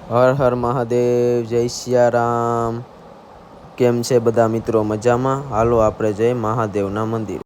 હર હર મહાદેવ, જય સિયારામ। કેમ છે બધા મિત્રો? મજામાં? હાલો આપણે જય મહાદેવના મંદિર।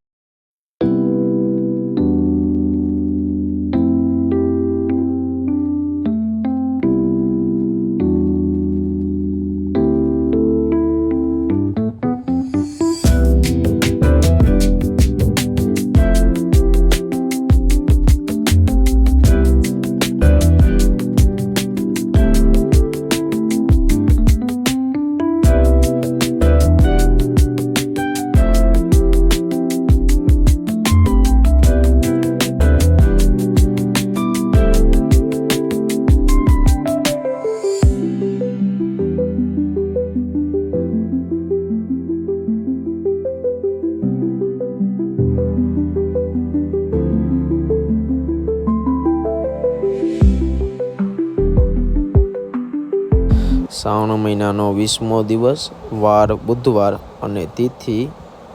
શ્રાવણ મહિનાનો 20મો દિવસ, વાર બુધવાર અને તિથિ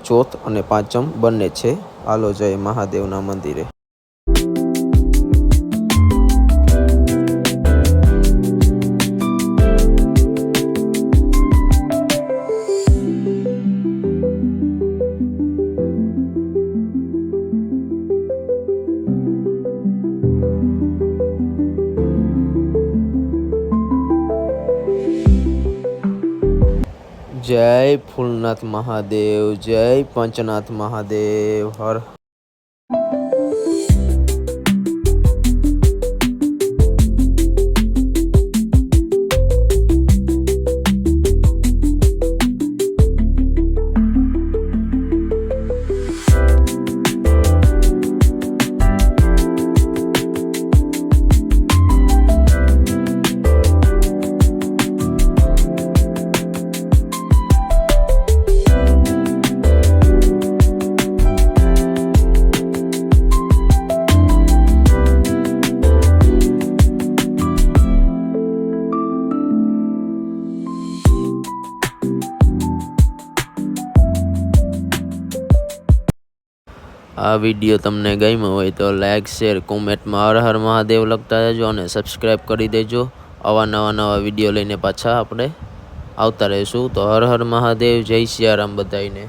ચોથ અને પાંચમ બંને છે। હાલો જય મહાદેવના મંદિરે। जय फूलनाथ महादेव, जय पंचनाथ महादेव। हर આ વિડીયો તમને ગમ્યો હોય તો લાઈક, શેર, કોમેન્ટમાં હર હર મહાદેવ લખતા રહેજો અને સબસ્ક્રાઈબ કરી દેજો। નવા વિડીયો લઈને પાછા આપણે આવતા રહીશું। તો હર હર મહાદેવ, જય સિયારામ બધાને।